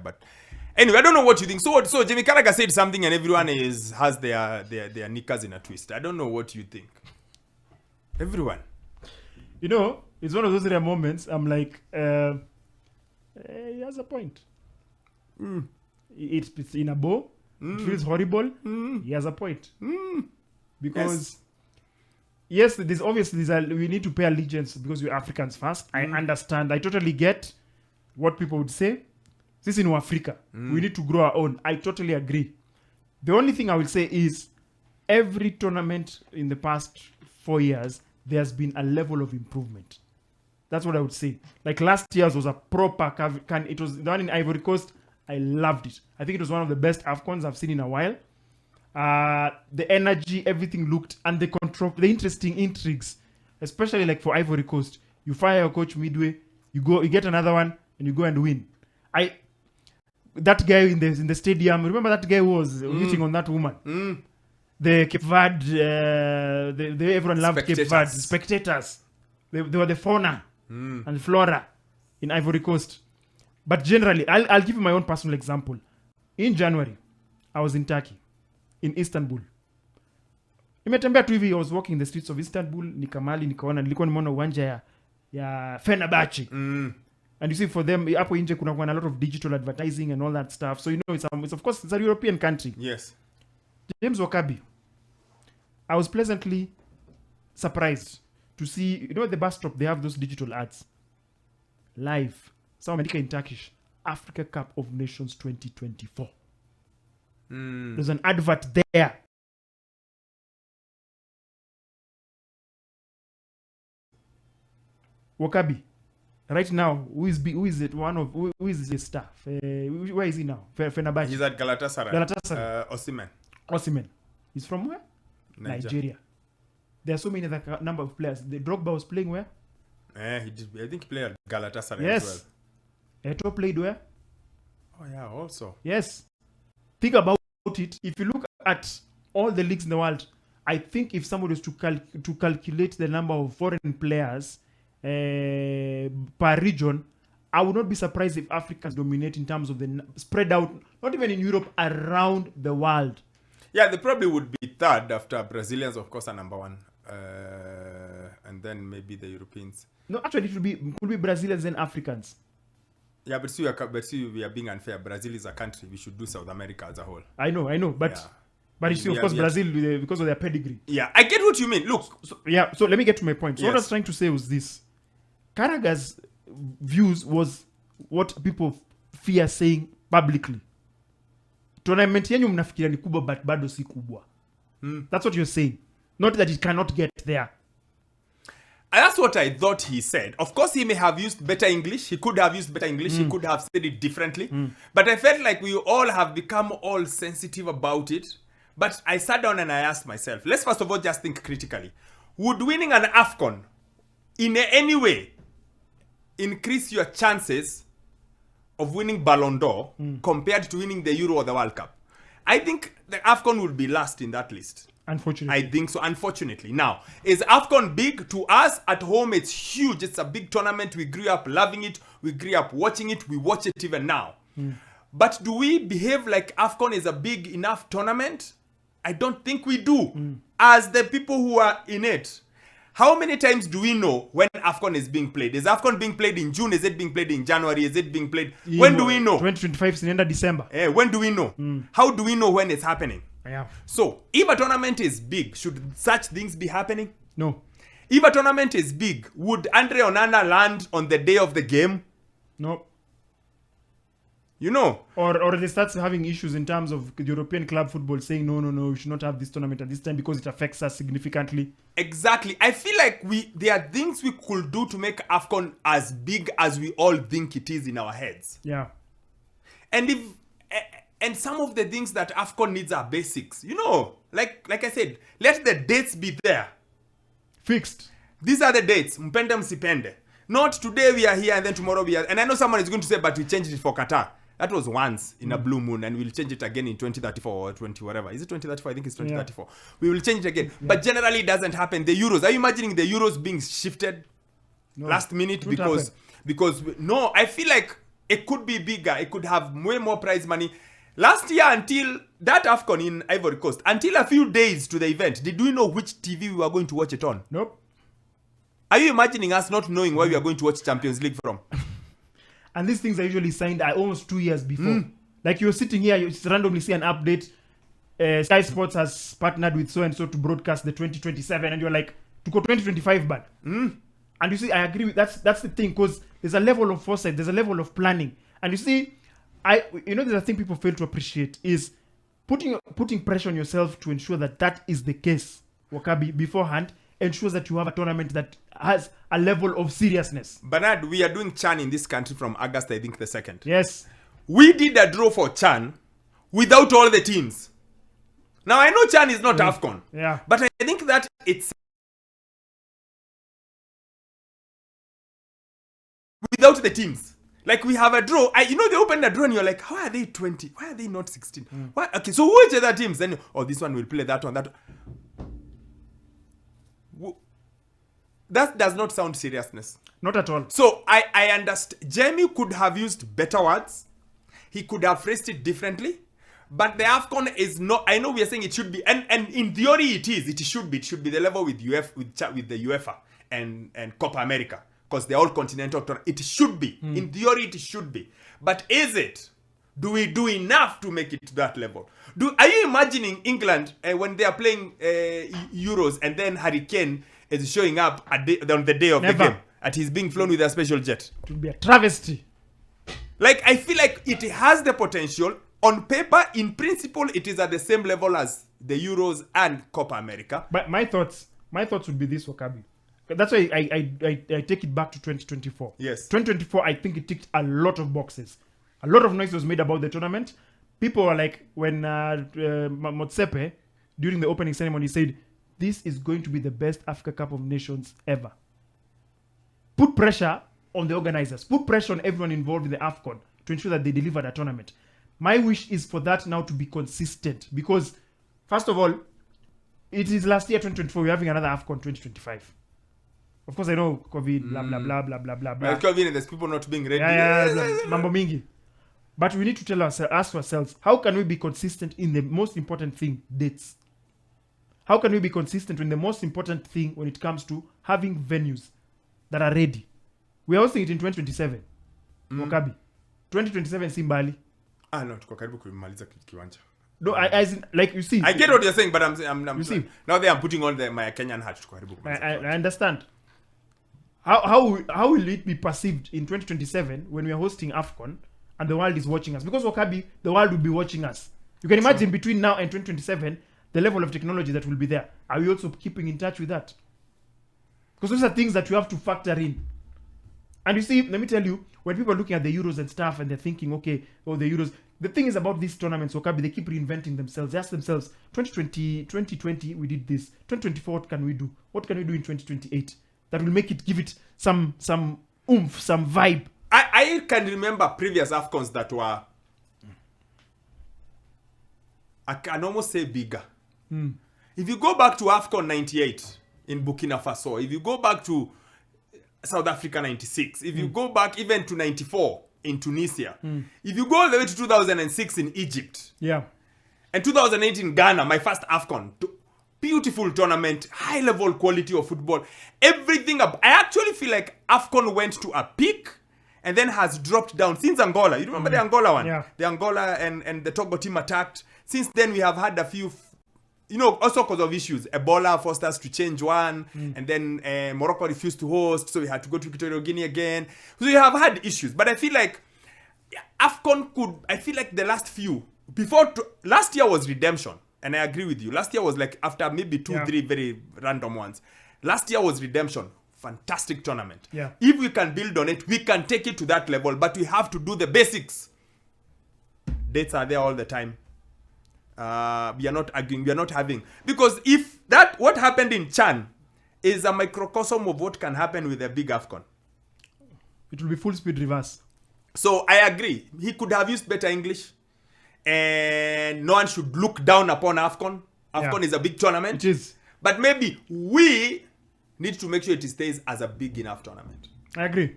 But anyway, I don't know what you think. So Jamie Carragher said something and everyone has their knickers in a twist. I don't know what you think. Everyone. You know, it's one of those rare moments. I'm like, he has a point. It's in a bow. It feels horrible. He has a point. Because yes, there's obviously we need to pay allegiance because we're Africans first. I understand. I totally get what people would say. This is in Africa. We need to grow our own. I totally agree. The only thing I will say is every tournament in the past 4 years, there's been a level of improvement. That's what I would say. Like last year's was a proper it was the one in Ivory Coast. I loved it. I think it was one of the best AFCONs I've seen in a while. The energy, everything looked, and the interesting intrigues, especially like for Ivory Coast. You fire your coach midway, you get another one, and you go and win. That guy in the stadium, remember that guy who was hitting on that woman? The Cape Verde, everyone loved Cape Verde. Spectators. They were the fauna and flora in Ivory Coast. But generally, I'll give you my own personal example. In January, I was in Turkey, in Istanbul. Nimetembea tu hivi, I was walking the streets of Istanbul, nikaona nilikuwa nimeona uwanja ya Fenerbahce. And you see, for them, hapo nje kuna a lot of digital advertising and all that stuff. So, you know, it's of course, it's a European country. Yes. James Wokabi. I was pleasantly surprised to see, you know, at the bus stop, they have those digital ads. Live. Some America in Turkish. Africa Cup of Nations 2024. There's an advert there. Wokabi. Right now, who is it? Who is his staff? Where is he now? Fenerbahce. He's at Galatasaray. Osimhen. He's from where? Nigeria. There are so many other number of players. The Drogba was playing where? He did. I think he played at Galatasaray yes. as well. Eto'o played where? Oh yeah, also. Yes. Think about it. If you look at all the leagues in the world, I think if somebody was to calculate the number of foreign players per region, I would not be surprised if Africans dominate in terms of the spread out, not even in Europe, around the world. Yeah, they probably would be third after Brazilians, of course, are number one. And then maybe the Europeans. No, actually, it could be Brazilians and Africans. Yeah, but see, we are being unfair. Brazil is a country. We should do South America as a whole. I know. But yeah. But you see, of course, Brazil, because of their pedigree. Yeah, I get what you mean. Look. So let me get to my point. So what I was trying to say was this. Carragher's views was what people fear saying publicly. Tournament yenyu mnafikiria ni kubwa but bado si kubwa. That's what you're saying. Not that it cannot get there. And that's what I thought he said. Of course, he may have used better English. He could have used better English. He could have said it differently. But I felt like we all have become all sensitive about it. But I sat down and I asked myself, let's first of all just think critically. Would winning an AFCON in any way increase your chances of winning Ballon d'Or compared to winning the Euro or the World Cup? I think the AFCON would be last in that list. Unfortunately. I think so, unfortunately. Now, is AFCON big? To us at home, it's huge. It's a big tournament. We grew up loving it. We grew up watching it. We watch it even now. But do we behave like AFCON is a big enough tournament? I don't think we do. As the people who are in it. How many times do we know when AFCON is being played? Is AFCON being played in June? Is it being played in January? Is it being played? When do we know? 2025 is in end of December. When do we know? How do we know when it's happening? Yeah. So, if a tournament is big, should such things be happening? No. If a tournament is big, would Andre Onana land on the day of the game? No. You know? Or they start having issues in terms of the European club football saying, no, we should not have this tournament at this time because it affects us significantly. Exactly. I feel like there are things we could do to make AFCON as big as we all think it is in our heads. Yeah. And some of the things that AFCON needs are basics. You know, like I said, let the dates be there. Fixed. These are the dates. Mpende msipende. Not today we are here and then tomorrow we are. And I know someone is going to say, but we changed it for Qatar. That was once in a blue moon, and we'll change it again in 2034 or 20 whatever. Is it 2034? I think it's 2034. Yeah. We will change it again. Yeah. But generally it doesn't happen. The Euros. Are you imagining the Euros being shifted last minute? Because no, I feel like it could be bigger. It could have way more prize money. Last year, until that AFCON in Ivory Coast, until a few days to the event, did we know which TV we were going to watch it on? Nope. Are you imagining us not knowing where we are going to watch Champions League from? And these things are usually signed almost 2 years before. Like you're sitting here, you just randomly see an update. Sky Sports has partnered with so-and-so to broadcast the 2027. And you're like, to go 2025 back. And you see, I agree with that's the thing, because there's a level of foresight, there's a level of planning. And you see, there's a thing people fail to appreciate is putting pressure on yourself to ensure that is the case. Wokabi beforehand ensures that you have a tournament that has a level of seriousness. Bernard, we are doing CHAN in this country from August, I think, the 2nd. Yes. We did a draw for CHAN without all the teams. Now, I know CHAN is not AFCON. Yeah. But I think that it's without the teams. Like, we have a draw. They opened a draw and you're like, how are they 20? Why are they not 16? Why? Okay, so which other teams? Then, this one will play that one, that one. That does not sound seriousness. Not at all. So, I understand. Jamie could have used better words. He could have phrased it differently. But the AFCON is not... I know we are saying it should be... And in theory, it is. It should be. It should be the level with the UEFA and Copa America. Because they're all continental tournaments. It should be. In theory, it should be. But is it? Do we do enough to make it to that level? Are you imagining England when they are playing Euros and then Harry Kane is showing up on the day of the game? And he's being flown with a special jet? It would be a travesty. Like, I feel like it has the potential. On paper, in principle, it is at the same level as the Euros and Copa America. But my thoughts would be this, Wokabi. That's why I take it back to 2024. Yes. 2024, I think it ticked a lot of boxes. A lot of noise was made about the tournament. People were like, when Motsepe, during the opening ceremony, said, this is going to be the best Africa Cup of Nations ever. Put pressure on the organizers. Put pressure on everyone involved in the AFCON to ensure that they deliver the tournament. My wish is for that now to be consistent. Because, first of all, it is last year, 2024. We're having another AFCON 2025. Of course, I know COVID, blah, blah, blah, blah, blah, blah, blah. COVID and there's people not being ready. Mambo mingi. But we need to ask ourselves, how can we be consistent in the most important thing, dates? How can we be consistent in the most important thing when it comes to having venues that are ready? We are hosting it in 2027. Wokabi. 2027 Simbali. No, tuko karibu kumaliza kiwanja. No, like you see. I get what you're saying, but I'm you see, now I'm putting on my Kenyan hat. I understand. How will it be perceived in 2027 when we are hosting AFCON and the world is watching us? Because Wokabi, the world will be watching us. You can imagine between now and 2027, the level of technology that will be there. Are we also keeping in touch with that? Because those are things that you have to factor in. And you see, let me tell you, when people are looking at the Euros and stuff and they're thinking, okay, the Euros, the thing is about these tournaments, Wokabi, they keep reinventing themselves. They ask themselves, 2020, we did this. 2024, what can we do? What can we do in 2028? That will give it some oomph, some vibe. I can remember previous AFCONs that were, I can almost say bigger. If you go back to AFCON 98 in Burkina Faso, if you go back to South Africa 96, if you go back even to 94 in Tunisia, if you go all the way to 2006 in Egypt, and 2008 in Ghana, my first AFCON, beautiful tournament, high level quality of football, everything up. I actually feel like AFCON went to a peak and then has dropped down since Angola. You remember the Angola one? Yeah. The Angola and the Togo team attacked. Since then, we have had a few, also because of issues. Ebola forced us to change one, and then Morocco refused to host, so we had to go to Equatorial Guinea again. So we have had issues. But I feel like AFCON I feel like the last few, last year was redemption. And I agree with you. Last year was like after maybe 2-3 very random ones. Last year was redemption. Fantastic tournament. Yeah. If we can build on it, we can take it to that level. But we have to do the basics. Dates are there all the time. We are not arguing. We are not having. Because if what happened in CHAN is a microcosm of what can happen with a big AFCON. It will be full speed reverse. So I agree. He could have used better English. And no one should look down upon AFCON. AFCON is a big tournament. It is. But maybe we need to make sure it stays as a big enough tournament. I agree.